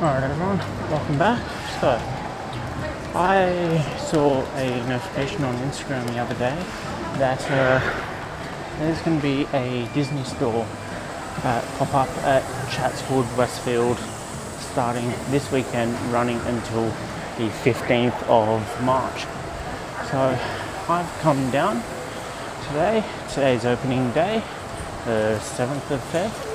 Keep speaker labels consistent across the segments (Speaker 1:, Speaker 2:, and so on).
Speaker 1: Alright everyone, welcome back. So, I saw a notification on Instagram the other day that there's going to be a Disney store pop up at Chatswood, Westfield, starting this weekend, running until the 15th of March. So, I've come down today. Today's opening day, the 7th of Feb.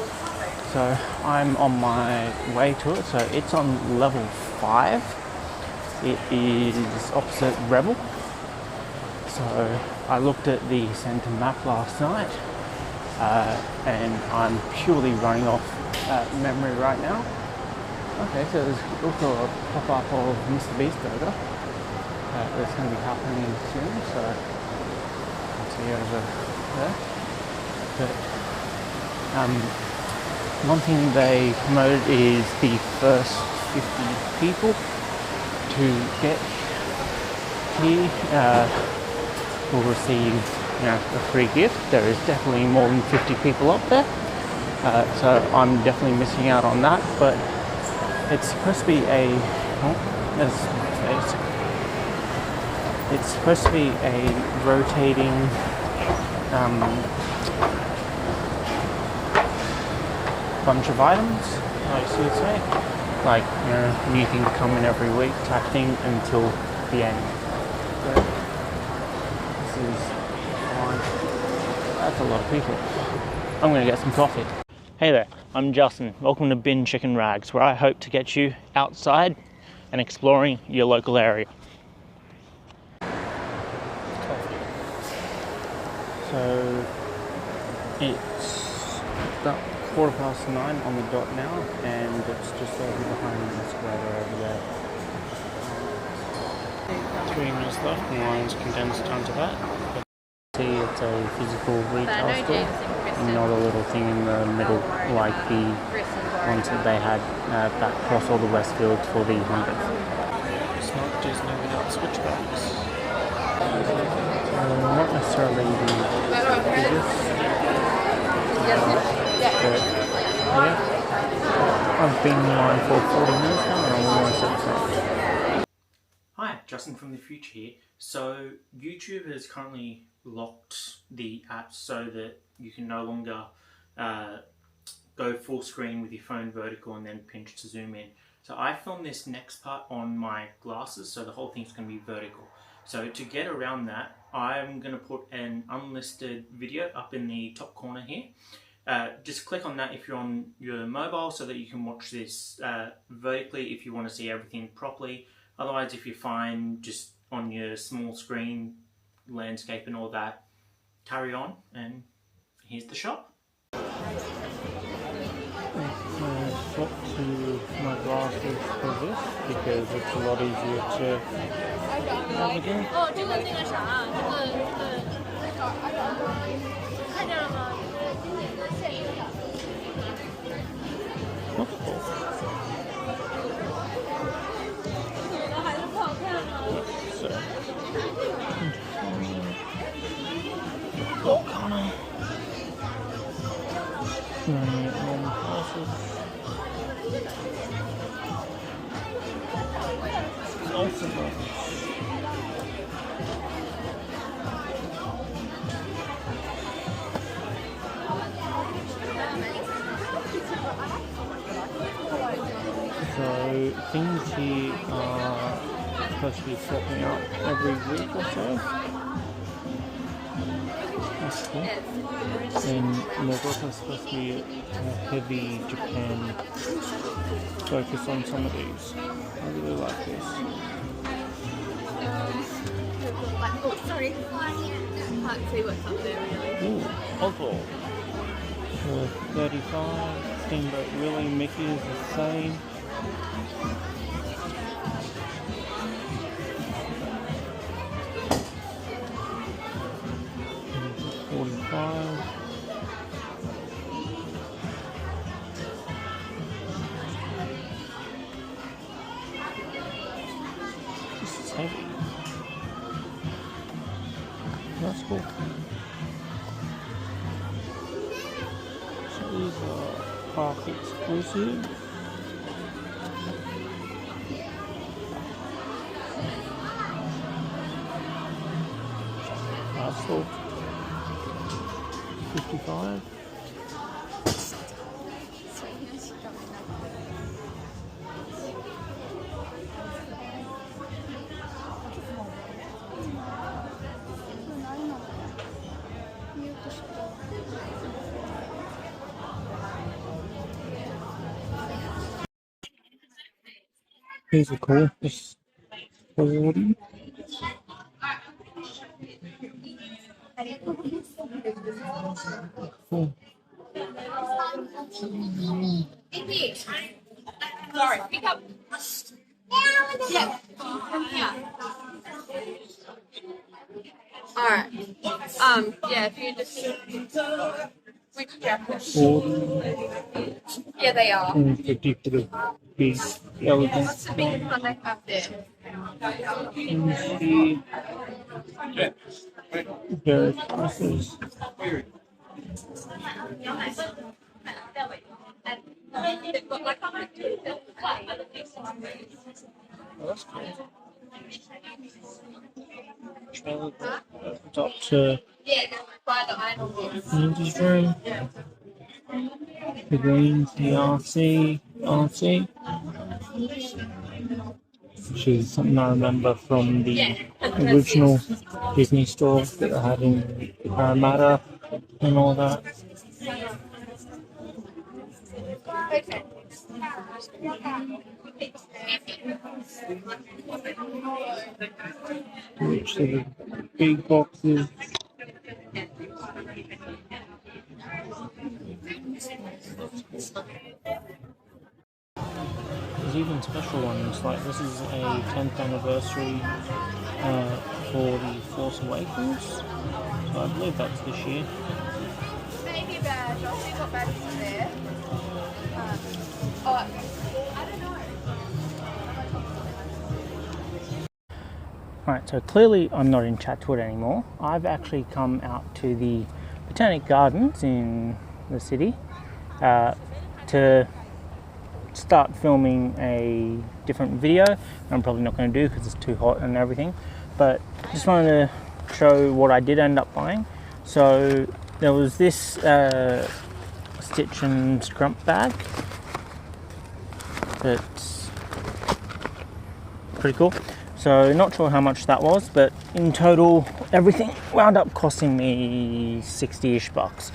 Speaker 1: So I'm on my way to it. So it's on level 5. It is opposite Rebel. So I looked at the center map last night and I'm purely running off memory right now. Okay, so there's also a pop-up of Mr. Beast Burger that's going to be happening soon. So you can see over there. But one thing they promoted is the first 50 people to get here will receive a free gift. There is definitely more than 50 people up there, so I'm definitely missing out on that. But it's supposed to be it's supposed to be a rotating bunch of items, I should say, like new things coming every week type thing until the end. So this is fine. That's a lot of people. I'm gonna get some coffee. Hey there, I'm Justin. Welcome to Bin Chicken Rags, where I hope to get you outside and exploring your local area. Coffee. So it's about 9:15 on the dot now, and it's just over behind the escalator over there. 3 minutes left, and Lions condensed onto that. See, it's a physical retail store, and not a little thing in the middle like the ones that they had back across all the Westfields for the 100th. It's not Disney without switchbacks. Not necessarily the biggest. But, yeah, I've been in line for 40 minutes now and I'm almost at the front. Hi, Justin from the future here. So YouTube has currently locked the app so that you can no longer go full screen with your phone vertical and then pinch to zoom in. So I filmed this next part on my glasses, so the whole thing's going to be vertical. So to get around that, I'm going to put an unlisted video up in the top corner here. Just click on that if you're on your mobile so that you can watch this vertically if you want to see everything properly. Otherwise, if you're fine just on your small screen, landscape and all that, carry on, and here's the shop. I swapped to my glasses for this because it's a lot easier to navigate. So things here are supposed to be swapping out every week or so. That's cool. And there's also supposed to be a heavy Japan focus on some of these. I really like this.
Speaker 2: Oh, sorry. Can't see what's up there really.
Speaker 1: Ooh, Oswald. For 35, Steamboat Willie, Mickey is the same. This is heavy. That's cool. So these are park exclusive. or 55. These are cool. This 40. Cool.
Speaker 2: Sorry, pick up. Yeah. Yeah. Alright. Yeah, if you just which jacket?
Speaker 1: 40.
Speaker 2: Yeah, they are.
Speaker 1: 50 for the big elegant.
Speaker 2: What's the biggest one they have there?
Speaker 1: Various prices. That's cool. Top to Andy's room. The greens, the RC, which is something I remember from the original Disney store that I had in Parramatta and all that. Which are the big boxes. There's even special ones, like this is a 10th anniversary for the Force Awakens, so I believe that's this year.
Speaker 2: Maybe a badge. I'll see what badge is there. I don't know.
Speaker 1: Right, so clearly I'm not in Chatswood anymore. I've actually come out to the Botanic Gardens in the city to start filming a different video. I'm probably not going to do because it's too hot and everything, but just wanted to show what I did end up buying. So there was this Stitch and Scrump bag that's pretty cool. So not sure how much that was, but in total everything wound up costing me 60-ish bucks.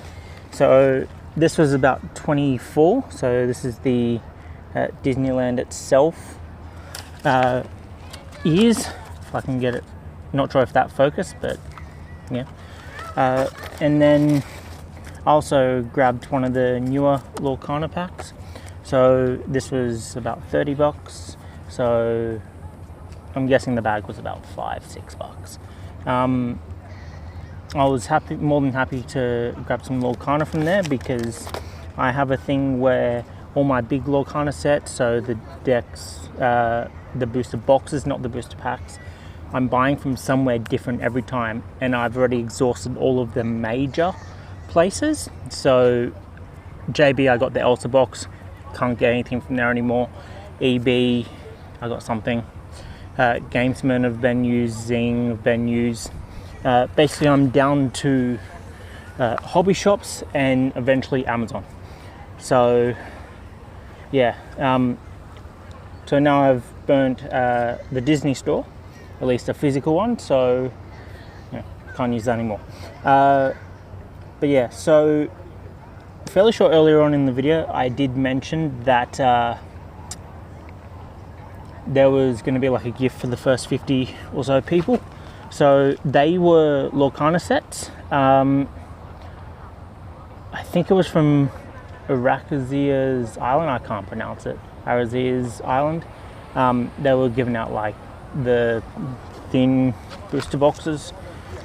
Speaker 1: So this was about 24. So this is the Disneyland itself ears, if I can get it. Not sure if that focused, but yeah. And then I also grabbed one of the newer Lorcana packs. So this was about 30 bucks. So I'm guessing the bag was about $5-6 bucks. I was more than happy to grab some Lorcana from there because I have a thing where all my big Lorcana sets, so the decks, the booster boxes, not the booster packs, I'm buying from somewhere different every time, and I've already exhausted all of the major places. So JB, I got the Elsa box, can't get anything from there anymore. EB, I got something. Gamesman have been using, basically I'm down to hobby shops and eventually Amazon. So yeah, so now I've burnt the Disney store, at least a physical one, so yeah, can't use that anymore. But yeah, so fairly short earlier on in the video I did mention that there was going to be like a gift for the first 50 or so people. So they were Lorcana sets. I think it was from Arazia's Island, I can't pronounce it, Arazia's Island. They were giving out like the thin booster boxes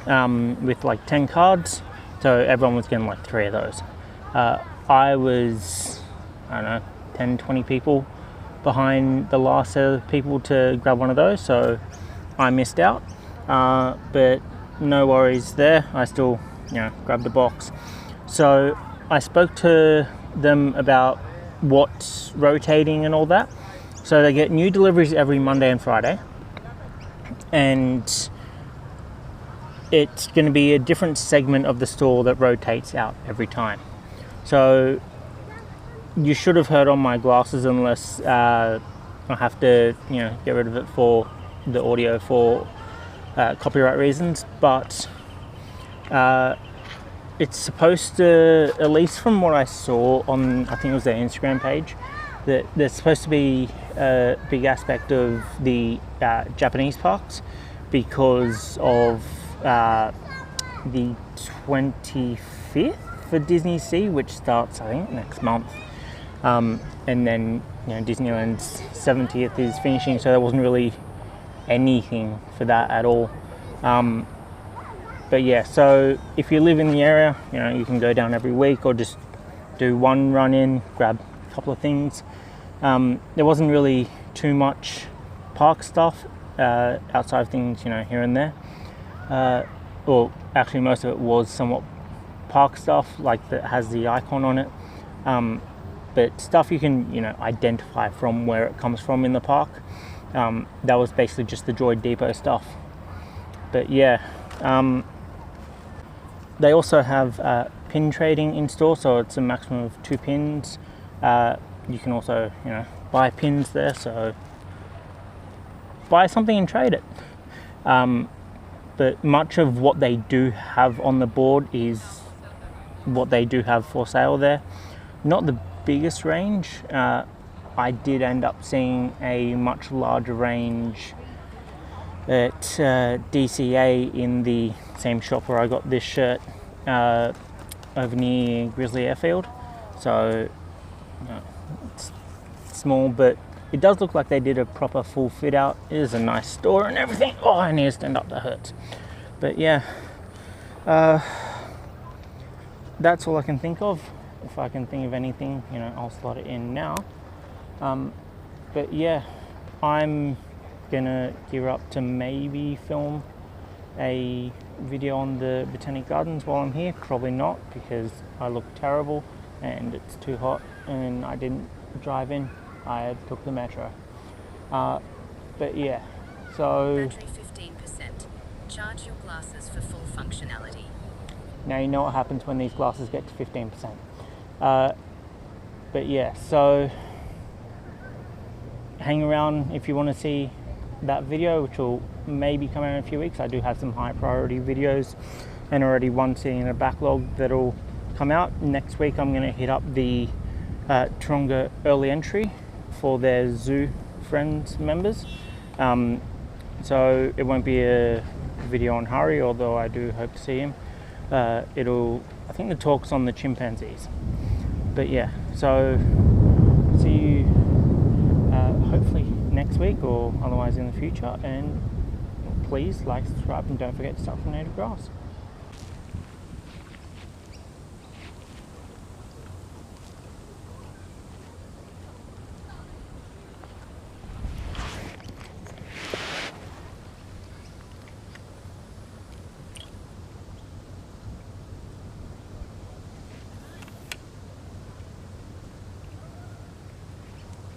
Speaker 1: with like 10 cards, so everyone was getting like 3 of those. I was, I don't know, 10-20 people behind the last set of people to grab one of those, so I missed out, but no worries there. I still, grabbed the box. So I spoke to them about what's rotating and all that. So they get new deliveries every Monday and Friday, and it's going to be a different segment of the store that rotates out every time. So you should have heard on my glasses, unless I have to, get rid of it for the audio for copyright reasons. But it's supposed to, at least from what I saw on, I think it was their Instagram page, that there's supposed to be a big aspect of the Japanese parks because of the 25th for Disney Sea, which starts, I think, next month. And then, Disneyland's 70th is finishing, so there wasn't really anything for that at all. But yeah, so if you live in the area, you can go down every week or just do one run in, grab a couple of things. There wasn't really too much park stuff outside of things, here and there. Well, actually most of it was somewhat park stuff, like that has the icon on it. But stuff you can, identify from where it comes from in the park. That was basically just the Droid Depot stuff. But yeah, they also have pin trading in store, so it's a maximum of 2 pins. You can also, buy pins there, so buy something and trade it. But much of what they do have on the board is what they do have for sale there. Not the biggest range. I did end up seeing a much larger range at DCA in the same shop where I got this shirt over near Grizzly Airfield. So it's small, but it does look like they did a proper full fit out. It is a nice store and everything. Oh, I need to stand up, that hurts. But yeah, that's all I can think of. If I can think of anything, I'll slot it in now. But yeah, I'm gonna gear up to maybe film a video on the Botanic Gardens while I'm here. Probably not, because I look terrible and it's too hot and I didn't drive in. I took the metro. But yeah, so
Speaker 3: battery 15%. Charge your glasses for full functionality.
Speaker 1: Now you know what happens when these glasses get to 15%. But yeah, so hang around if you want to see that video, which will maybe come out in a few weeks. I do have some high priority videos and already one sitting in a backlog that'll come out. Next week I'm going to hit up the Taronga early entry for their Zoo Friends members. So it won't be a video on Hari, although I do hope to see him. I think the talk's on the chimpanzees. But yeah, so see you hopefully next week or otherwise in the future, and please like, subscribe, and don't forget to start from native grass.